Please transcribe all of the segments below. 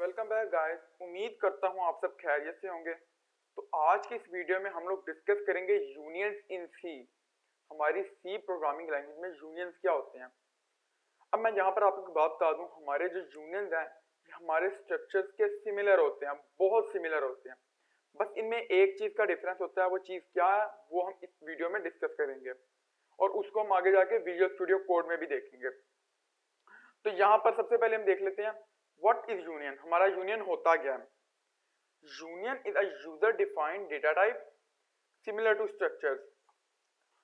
Welcome back guys. उम्मीद करता हूँ आप सब खैरियत से होंगे। तो आज की इस वीडियो में हम लोग डिस्कस करेंगे यूनियंस इन सी। हमारी सी प्रोग्रामिंग लैंग्वेज में यूनियंस क्या होते हैं। अब मैं यहाँ पर आपको बात बता दूँ, हमारे जो यूनियंस हैं ये हमारे स्ट्रक्चर्स के सिमिलर होते हैं, बहुत सिमिलर होते हैं। बस इनमें एक चीज़ का डिफरेंस होता है, वो चीज़ क्या है वो हम इस वीडियो में डिस्कस करेंगे और उसको हम आगे जाके विजुअल स्टूडियो कोड में भी देखेंगे। तो यहाँ पर सबसे पहले हम देख लेते हैं व्हाट इज यूनियन। हमारा यूनियन होता क्या है। Union is a user defined data type similar to structures.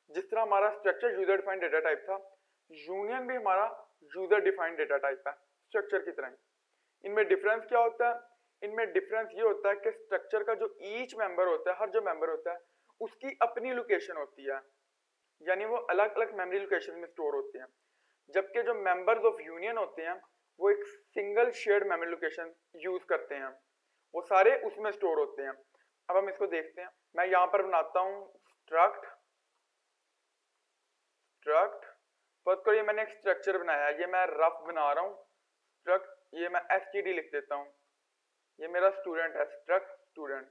जिस तरह हमारा structure user defined data type था, यूनियन भी हमारा यूजर डिफाइंड डेटा टाइप है स्ट्रक्चर की तरह। इनमें डिफरेंस क्या होता है? इनमें डिफरेंस ये होता है कि स्ट्रक्चर का जो ईच मेंबर होता है, हर जो मेंबर होता है उसकी अपनी लोकेशन होती है, यानी वो अलग अलग मेमोरी लोकेशन में स्टोर होते हैं। जबकि जो मेंबर्स ऑफ यूनियन होते हैं वो एक single shared memory location use करते हैं, वो सारे उसमें स्टोर होते हैं। अब हम इसको देखते हैं। मैं यहाँ पर बनाता हूँ स्ट्रक्ट। फर्स्ट को ये मैंने एक स्ट्रक्चर बनाया है, ये मैं रफ बना रहा हूँ स्ट्रक्ट। ये मैं std लिख देता हूँ, ये मेरा स्टूडेंट है स्ट्रक्ट स्टूडेंट।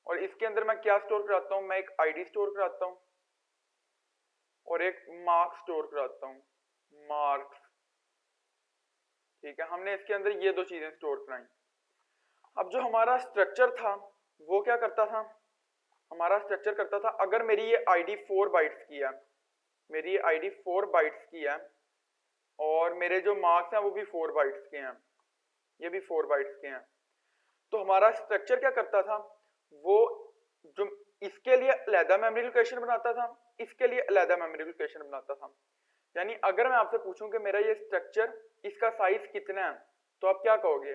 और इसके अंदर मैं क्या स्टोर कराता हूँ, मैं एक id स्टोर कराता हूँ और एक मार्क्स स्टोर कराता हूँ, मार्क्स। ठीक है, हमने इसके अंदर ये दो चीजें स्टोर कराई। अब जो हमारा स्ट्रक्चर था वो क्या करता था, हमारा स्ट्रक्चर करता था अगर मेरी ये आईडी 4 बाइट्स की है, मेरी ये आईडी 4 बाइट्स की है और मेरे जो मार्क्स हैं वो भी 4 बाइट्स के हैं, ये भी 4 बाइट्स के हैं, तो हमारा स्ट्रक्चर क्या करता था, वो जो इसके लिए अलग मेमोरी लोकेशन बनाता था, इसके लिए अलग मेमोरी लोकेशन बनाता था। यानी अगर मैं आपसे पूछूं कि मेरा ये स्ट्रक्चर इसका साइज कितना है, तो आप क्या कहोगे,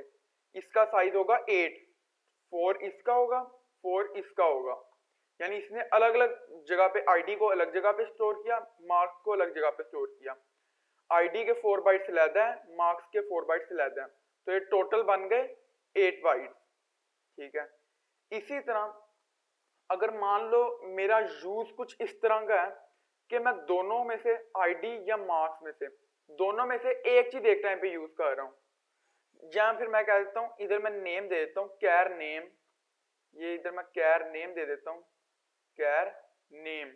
इसका साइज होगा 8, 4 इसका होगा, 4 इसका होगा। यानी इसने अलग अलग जगह पे आईडी को अलग जगह पे स्टोर किया, मार्क्स को अलग जगह पे स्टोर किया। आईडी के 4 बाइट्स अलग है, मार्क्स के 4 बाइट्स अलग है, तो ये टोटल बन गए 8 बाइट्स। ठीक है, इसी तरह अगर मान लो मेरा यूज कुछ इस तरह का है कि मैं दोनों में से आईडी या मार्क्स में से दोनों में से एक चीज एक टाइम पे यूज कर रहा हूं, या फिर मैं कह देता हूं इधर मैं नेम दे देता हूं कैर नेम, ये इधर मैं कैर नेम दे देता हूं, कैर नेम,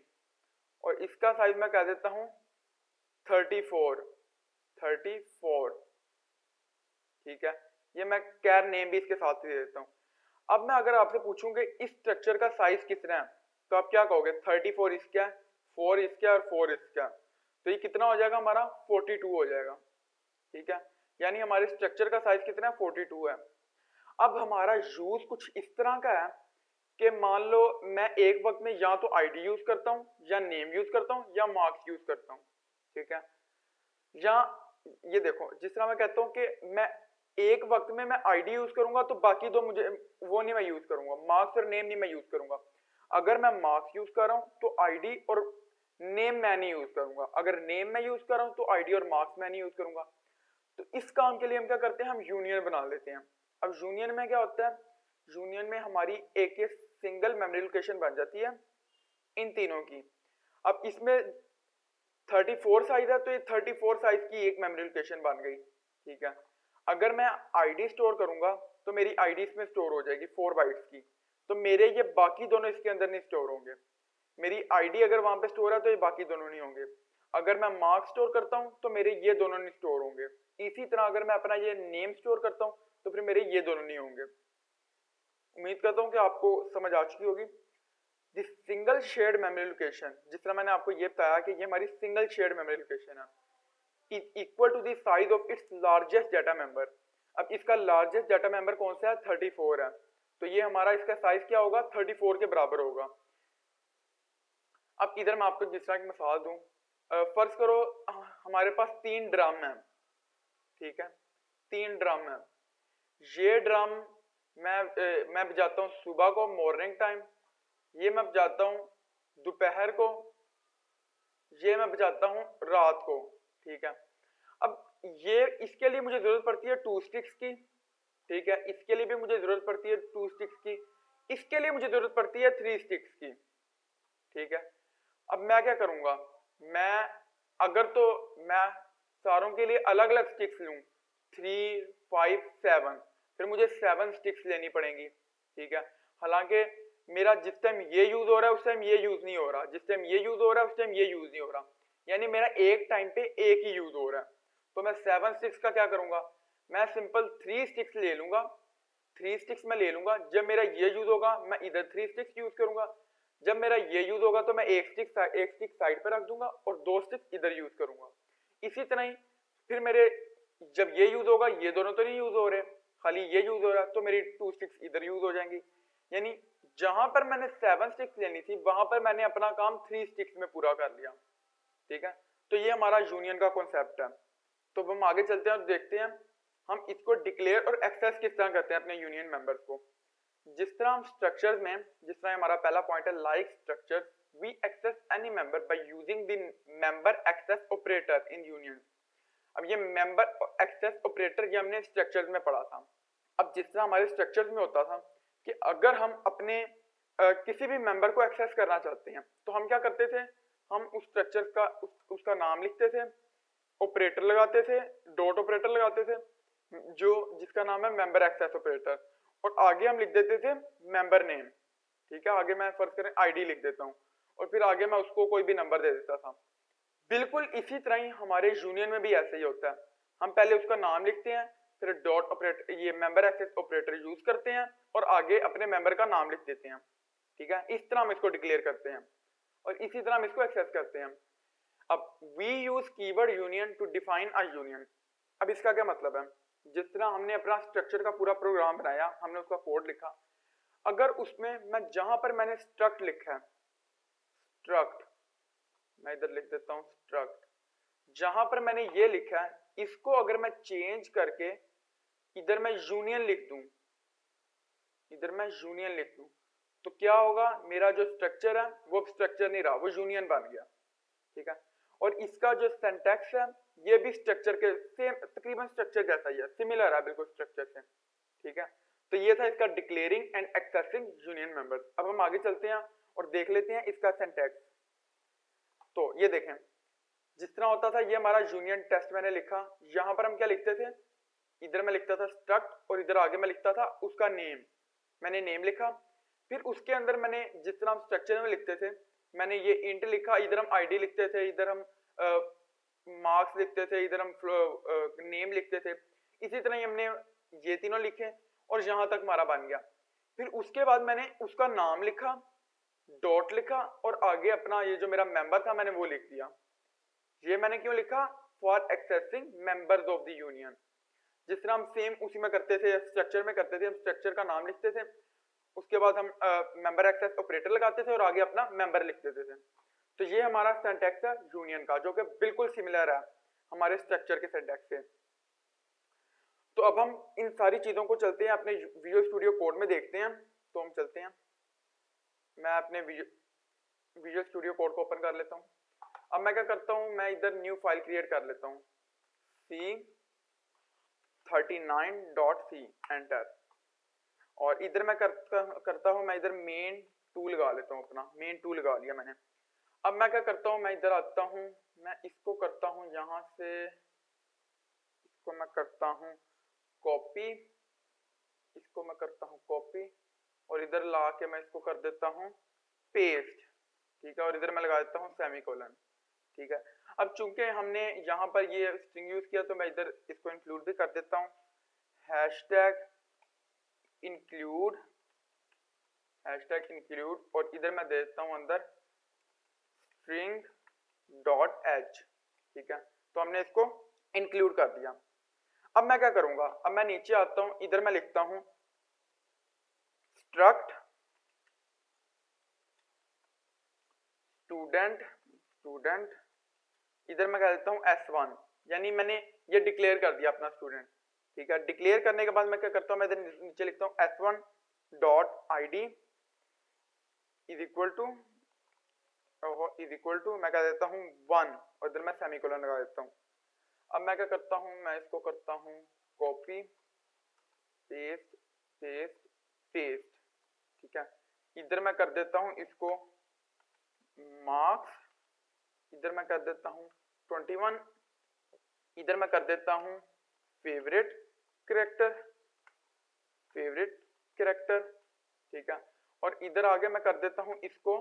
और इसका साइज मैं कह देता हूं 34। ठीक है, ये मैं कैर नेम भी इसके साथ ही दे देता हूं। अब मैं अगर आपसे पूछूं कि इस स्ट्रक्चर का साइज कितना है, तो आप क्या कहोगे, 34 इसका, 4 इसका और 4 इसका, तो ये कितना हो जाएगा हमारा 42 हो जाएगा। ठीक है, यानी हमारे स्ट्रक्चर का साइज कितना है 42 है। अब हमारा यूज कुछ इस तरह का है कि मान लो मैं एक वक्त में या तो आईडी यूज करता हूं, या नेम यूज करता हूं, या मार्क्स यूज करता हूं। ठीक है, या ये देखो जिस तरह मैं कहता हूं कि मैं एक वक्त में मैं आईडी यूज करूंगा तो बाकी दो मुझे वो नहीं मैं यूज करूंगा, मार्क्स और नेम नहीं मैं यूज करूंगा। अगर मैं मार्क्स यूज कर रहा हूं तो आईडी और नेम मैं नहीं यूज करूंगा, अगर नेम मैं यूज कर रहा हूं तो आईडी और मार्क्स मैं नहीं यूज करूंगा। तो इस काम के लिए हम क्या करते हैं, हम यूनियन बना लेते हैं। अब यूनियन में क्या होता है, यूनियन में हमारी एक सिंगल मेमोरी लोकेशन बन जाती है इन तीनों की। अब इसमें 34 साइज है तो ये 34 साइज की एक मेमोरी लोकेशन बन गई। ठीक है, अगर मैं आईडी स्टोर करूंगा तो मेरी आईडी इसमें स्टोर हो जाएगी 4 बाइट्स की, तो मेरे ये बाकी दोनों इसके अंदर नहीं स्टोर होंगे। मेरी आईडी अगर वहां पे स्टोर है तो ये बाकी दोनों नहीं होंगे। अगर मैं मार्क्स स्टोर करता हूं तो मेरे ये दोनों नहीं स्टोर होंगे। इसी तरह अगर मैं अपना ये नेम स्टोर करता हूं तो फिर मेरे ये दोनों नहीं होंगे। उम्मीद करता हूं कि आपको समझ आ चुकी होगी। This single shared memory location, जिस तरह मैंने आपको ये बताया कि ये हमारी सिंगल शेयर्ड मेमोरी लोकेशन है, is equal to the size of its largest data member. अब इसका लार्जेस्ट डाटा मेंबर कौन सा है, 34 है, तो ये हमारा इसका साइज क्या होगा, 34 के बराबर होगा। अब इधर मैं आपको जिस तरह की मिसाल दूं, फर्ज करो हमारे पास 3 ड्रम है। ठीक है, 3 ड्रम है, ये ड्रम मैं बजाता हूँ सुबह को मॉर्निंग टाइम, ये मैं बजाता हूँ दोपहर को, ये मैं बजाता हूँ रात को। ठीक है, अब ये इसके लिए मुझे जरूरत पड़ती है 2 स्टिक्स की। ठीक है, इसके लिए भी मुझे जरूरत पड़ती है 2 स्टिक्स की, इसके लिए मुझे जरूरत पड़ती है 3 स्टिक्स की। ठीक है, अब मैं क्या करूंगा, मैं अगर तो मैं सारों के लिए अलग अलग स्टिक्स लूं 3, 5, 7, फिर मुझे 7 स्टिक्स लेनी पड़ेंगी, ठीक है। हालांकि मेरा जिस टाइम ये यूज हो रहा है उस टाइम ये यूज नहीं हो रहा, जिस टाइम ये यूज हो रहा है उस टाइम ये यूज नहीं हो रहा, यानी मेरा एक टाइम पे एक ही यूज हो रहा है। तो मैं 7 स्टिक्स का क्या करूंगा, मैं सिंपल 3 स्टिक्स ले लूंगा, 3 स्टिक्स में ले लूंगा। जब मेरा ये यूज होगा मैं इधर 3 स्टिक्स यूज करूंगा, जब मेरा ये यूज होगा तो मैं एक स्टिक साइड पर रख दूंगा और 2 स्टिक्स इधर यूज करूंगा। इसी तरह ही फिर मेरे जब ये यूज होगा, ये दोनों तो नहीं यूज हो रहे, खाली ये यूज हो रहा है, तो मेरी 2 स्टिक्स इधर यूज हो जाएंगी। यानी जहां पर मैंने 7 स्टिक्स लेनी थी वहां पर मैंने अपना काम 3 स्टिक्स में पूरा कर लिया, ठीक है। तो ये हमारा यूनियन का कॉन्सेप्ट है। तो हम आगे चलते हैं और देखते हैं हम इसको डिक्लेयर और एक्सेस किस तरह करते हैं अपने यूनियन मेंबर्स को। जिस तरह हम स्ट्रक्चर्स में, जिस तरह हमारा पहला पॉइंट है like structure, we access any member by using the member access operator in union. अब ये मेंबर एक्सेस ऑपरेटर ये हमने स्ट्रक्चर्स में पढ़ा था। अब जिस तरह हमारे स्ट्रक्चर्स में होता था कि अगर हम अपने किसी भी मेंबर को एक्सेस करना चाहते हैं तो हम क्या करते थे, हम उस स्ट्रक्चर का उसका नाम लिखते थे, ऑपरेटर लगाते थे, डॉट ऑपरेटर लगाते थे जो जिसका नाम है मेंबर एक्सेस ऑपरेटर, और आगे हम लिख देते थे मेंबर नेम, ठीक है। आगे मैं फर्ज करें आईडी लिख देता हूँ और फिर आगे मैं उसको कोई भी नंबर दे देता था। बिल्कुल इसी तरह ही हमारे यूनियन में भी ऐसे ही होता है। हम पहले उसका नाम लिखते हैं, फिर डॉट ऑपरेटर ये मेंबर एक्सेस ऑपरेटर यूज करते हैं और आगे अपने मेंबर का नाम लिख देते हैं, ठीक है। इस तरह हम इसको डिक्लेयर करते हैं और इसी तरह हम इसको एक्सेस करते हैं। अब we use keyword union to define a union. अब इसका क्या मतलब है, जिस तरह हमने अपना स्ट्रक्चर का पूरा प्रोग्राम बनाया, हमने उसका कोड लिखा, अगर उसमें मैं जहां पर मैंने स्ट्रक्ट लिखा है, स्ट्रक्ट मैं इधर लिख देता हूं स्ट्रक्ट, जहां पर मैंने ये लिखा है इसको अगर मैं चेंज करके इधर मैं यूनियन लिख दूं, इधर मैं यूनियन लिख दूं, तो क्या होगा, मेरा जो स्ट्रक्चर है वो स्ट्रक्चर नहीं रहा, वो यूनियन बन गया, ठीक है। और इसका जो सिंटैक्स है ये भी स्ट्रक्चर के सेम तकरीबन स्ट्रक्चर जैसा ही है, सिमिलर है बिल्कुल स्ट्रक्चर से, ठीक है। तो ये था इसका declaring and accessing union members. अब हम आगे चलते हैं और देख लेते हैं इसका सिंटैक्स। तो ये देखें जिस तरह होता था, ये हमारा यूनियन टेस्ट मैंने लिखा, यहां पर हम क्या लिखते थे, इधर मैं लिखता था स्ट्रक्ट और इधर आगे मैं लिखता था उसका नेम, मैंने नेम लिखा। फिर उसके अंदर मैंने जिस तरह हम स्ट्रक्चर में लिखते थे, मैंने ये इंट लिखा, इधर हम आईडी लिखते थे, इधर हम मार्क्स लिखते थे, इधर हम नेम लिखते थे। इसी तरह ही हमने ये तीनों लिखे और यहां तक हमारा बन गया। फिर उसके बाद मैंने उसका नाम लिखा, डॉट लिखा और आगे अपना ये जो मेरा मेंबर था मैंने वो लिख दिया। ये मैंने क्यों लिखा, for accessing members of the union. जिस तरह हम सेम उसी में करते थे, स्ट्रक्चर में करते थे, हम स्ट्रक्चर का नाम लिखते थे, उसके बाद हम मेंबर एक्सेस ऑपरेटर लगाते थे और आगे अपना मेंबर लिख देते थे। तो ये हमारा सिंटैक्स है यूनियन का, जो कि बिल्कुल सिमिलर है हमारे स्ट्रक्चर के सिंटैक्स से। तो अब हम इन सारी चीजों को चलते हैं अपने विजुअल स्टूडियो कोड में देखते हैं। तो हम चलते हैं, मैं अपने विजुअल स्टूडियो कोड को ओपन कर लेता हूँ। अब मैं क्या करता हूँ, मैं इधर न्यू फाइल क्रिएट कर लेता हूँ, c39.c एंटर, और इधर मैं करता हूँ, मैं इधर मेन टू लगा लेता हूँ, अपना मेन टू लगा लिया मैंने। अब मैं क्या करता हूँ, मैं इधर आता हूँ, मैं इसको करता हूँ यहाँ से, इसको मैं करता हूँ कॉपी, इसको मैं करता हूँ कॉपी और इधर ला के मैं इसको कर देता हूँ पेस्ट, ठीक है। और इधर मैं लगा देता हूँ सेमीकोलन, ठीक है। अब चूंकि हमने यहाँ पर ये स्ट्रिंग यूज किया तो मैं इधर इसको इंक्लूड भी कर देता हूँ, हैशटैग इंक्लूड, हैशटैग इंक्लूड, और इधर मैं दे देता हूँ अंदर स्ट्रिंग डॉट एच, ठीक है। तो हमने इसको इंक्लूड कर दिया। अब मैं क्या करूंगा, अब मैं नीचे आता हूँ, इधर मैं लिखता हूँ स्ट्रक्ट स्टूडेंट, इधर मैं कह देता हूँ S1, यानी मैंने ये डिक्लेयर कर दिया अपना स्टूडेंट, ठीक है। डिक्लेयर करने के बाद मैं क्या करता हूँ, मैं इधर नीचे लिखता हूँ S1 dot ID is equal to मैं कह देता हूँ 1 और इधर मैं सेमीकोलन लगा देता हूँ। अब मैं क्या करता हूँ, मैं इसको करता हूँ कॉपी पेस्ट पेस्ट पेस्ट, ठीक है। इधर मैं कर देता हूँ इसको मार्क्स, इधर मैं कर देता हूँ 21, इधर मैं कर देता हूँ फेवरेट कैरेक्टर, कैरेक्टर, ठीक है। और इधर आगे मैं कर देता हूँ इसको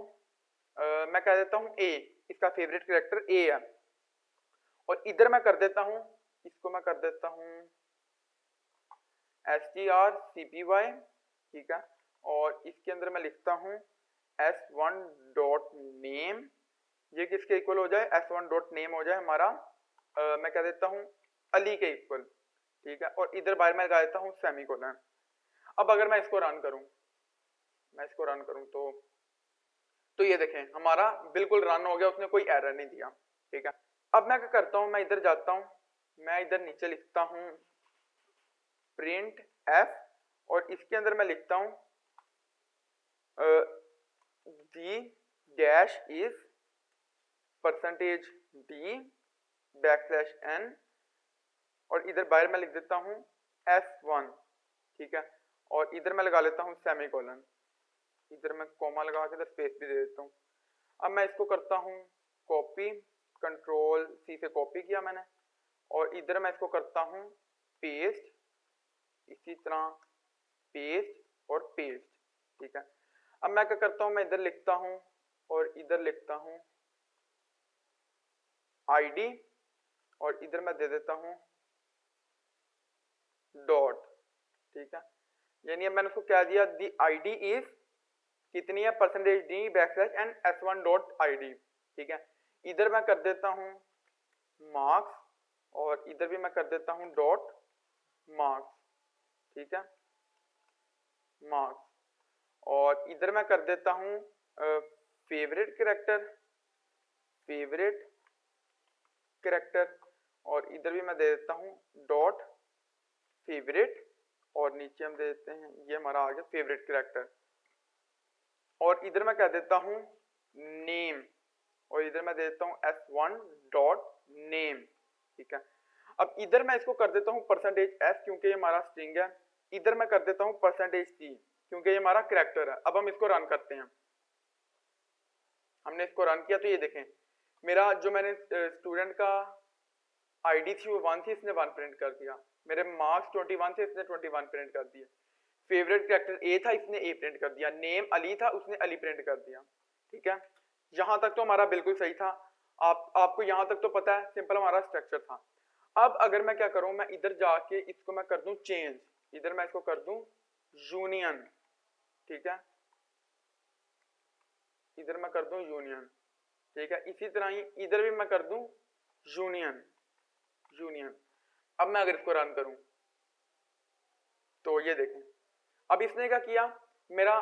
मैं कह देता हूँ ए, इसका फेवरेट कैरेक्टर ए है। और इधर मैं कर देता हूँ, इसको मैं कर देता हूँ strcpy, ठीक है। और इसके अंदर मैं लिखता हूँ s1.name, ये किसके इक्वल हो जाए, s1.name हो जाए हमारा मैं कह देता हूँ अली के इक्वल, ठीक है। और इधर बाहर मैं लगा देता हूँ सेमीकोलन। अब अगर मैं इसको रन करूँ, तो ये देखें हमारा बिल्कुल रन हो गया, उसने कोई एरर नहीं दिया, ठीक है। अब मैं क्या करता हूँ, मैं इधर जाता हूँ, मैं इधर नीचे लिखता हूँ प्रिंट एफ, और इसके अंदर मैं लिखता हूँ the dash is percentage D backslash N, और इधर बाहर मैं लिख देता हूँ S1, ठीक है। और इधर मैं लगा लेता हूँ सेमीकोलन, इधर मैं कॉमा लगा के इधर स्पेस भी दे देता हूँ। अब मैं इसको करता हूँ कॉपी, कंट्रोल सी से कॉपी किया मैंने, और इधर मैं इसको करता हूँ पेस्ट, इसी तरह पेस्ट और पेस्ट, ठीक है। अब मैं क्या करता हूँ, मैं इधर लिखता हूँ और इधर लिखता हूँ आईडी, और इधर मैं दे देता हूँ डॉट, ठीक है। यानी अब मैंने उसको क्या दिया, दी आईडी इज कितनी है, percentage D backslash N s1 dot ID, ठीक है। इधर मैं कर देता हूँ मार्क्स, और इधर भी मैं कर देता हूँ डॉट मार्क्स, ठीक है, मार्क्स। और इधर मैं कर देता हूँ फेवरेट कैरेक्टर, और इधर भी मैं दे देता हूँ डॉट फेवरेट, और नीचे हम दे देते हैं, ये हमारा आ गया फेवरेट कैरेक्टर। और इधर मैं कह देता हूँ नेम, और इधर मैं दे देता हूँ s1 डॉट नेम, ठीक है। अब इधर मैं इसको कर देता हूँ परसेंटेज s, क्योंकि ये हमारा स्ट्रिंग है। इधर मैं कर देता हूँ परसेंटेज c, क्योंकि ये हमारा कैरेक्टर है। अब हम इसको रन करते हैं, हमने इसको रन किया तो ये देखें मेरा जो मैंने स्टूडेंट का आईडी थी वो 1 थी, इसने 1 प्रिंट कर दिया। मेरे मार्क्स 21 थे, इसने 21 प्रिंट कर दिए। फेवरेट कैरेक्टर ए था, इसने ए प्रिंट कर दिया। नेम अली था, उसने अली प्रिंट कर दिया, ठीक है। यहां तक तो हमारा बिल्कुल सही था। आपको यहां तक तो पता है, सिंपल हमारा स्ट्रक्चर था। अब अगर मैं क्या करूं, मैं इधर जाके इसको मैं कर दूं चेंज, इधर मैं इसको कर दूं यूनियन, ठीक है, इधर मैं कर दूं यूनियन, ठीक है। इसी तरह ही इधर भी मैं कर दूं यूनियन। अब मैं अगर इसको रन करूं तो ये देखें, अब इसने क्या किया, मेरा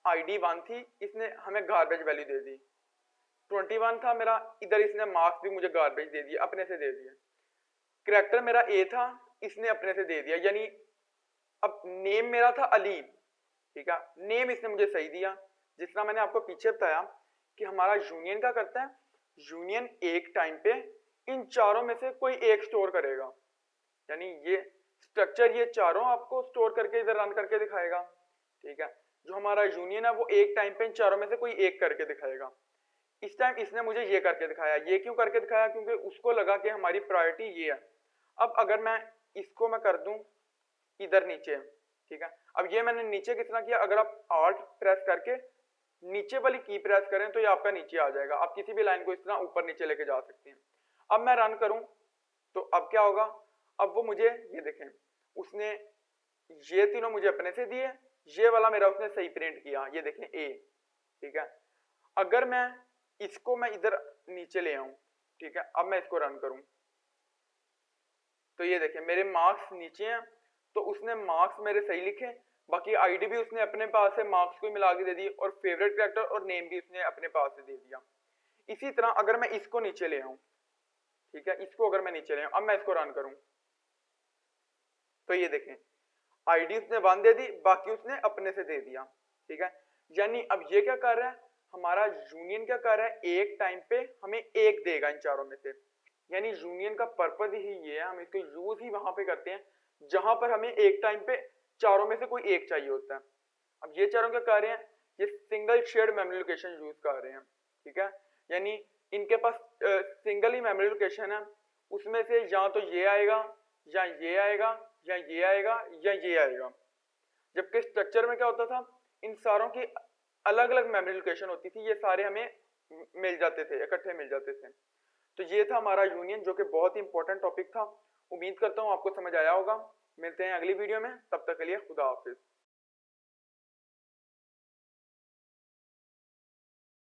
आईडी 1 थी, इसने हमें गार्बेज वैल्यू दे दी। 21 था मेरा, इधर इसने मार्क्स भी मुझे गार्बेज दे दिया, अपने से दे दिया। कैरेक्टर मेरा ए था, इसने अपने से दे दिया। यानी अब नेम मेरा था अली, ठीक है, नेम इसने मुझे सही दिया। जिस तरह मैंने आपको पीछे बताया कि हमारा यूनियन क्या करता है, यूनियन एक टाइम पे इन चारों में से कोई एक स्टोर करेगा। यानी ये स्ट्रक्चर ये चारों आपको स्टोर करके इधर रन करके दिखाएगा, ठीक है। जो हमारा यूनियन है वो एक टाइम पे इन चारों में से कोई एक करके दिखाएगा। इस टाइम इसने मुझे ये करके दिखाया। ये क्यों करके दिखाया, क्योंकि उसको लगा कि हमारी प्रायोरिटी ये है। अब अगर मैं इसको मैं कर दूं इधर नीचे, ठीक है। अब ये मैंने नीचे कितना किया, अगर आप Alt प्रेस करके नीचे वाली की प्रेस करें तो ये आपका नीचे आ जाएगा। आप किसी भी लाइन को इस तरह ऊपर नीचे लेके जा सकते हैं। अब मैं रन करूं तो अब क्या होगा, अब वो मुझे ये देखें, उसने ये तीनों मुझे अपने से दिए, ये वाला मेरा उसने सही प्रिंट किया, ये देखें ए, ठीक है। अगर मैं इसको मैं इधर नीचे ले आऊं, ठीक है, अब मैं इसको रन करूं तो ये देखें मेरे मार्क्स नीचे हैं, तो उसने मार्क्स मेरे सही लिखे, बाकी आईडी भी उसने अपने पास से मार्क्स को मिला के दे दी, और फेवरेट कैरेक्टर और नेम भी उसने अपने पास से दे दिया। इसी तरह अगर मैं इसको नीचे ले आऊं, ठीक है, इसको अगर मैं नीचे ले आऊं, अब मैं इसको रन करूं तो ये देखें आईडी उसने 1 दे दी, बाकी उसने अपने से दे दिया, ठीक है। यानी अब ये क्या कर रहा है, हमारा यूनियन क्या कर रहा है, एक टाइम पे हमें एक देगा इन चारों में से। यानी यूनियन का पर्पस ही ये है, हम इसको यूज ही वहां पे करते हैं जहां पर हमें एक टाइम पे चारों में से कोई एक चाहिए होता है। अब ये चारों क्या कर रहे हैं, ये single shared memory location use कर रहे हैं, ठीक है। यानी इनके पास सिंगल ही मेमोरी लोकेशन है, उसमें से या तो ये आएगा या ये आएगा या ये आएगा या ये आएगा। जबकि स्ट्रक्चर में क्या होता था, इन सारों की अलग अलग मेमोरी लोकेशन होती थी, ये सारे हमें मिल जाते थे, इकट्ठे मिल जाते थे। तो ये था हमारा यूनियन, जो कि बहुत ही इंपॉर्टेंट टॉपिक था। उम्मीद करता हूँ आपको समझ आया होगा। मिलते हैं अगली वीडियो में, तब तक के लिए खुदा हाफिज।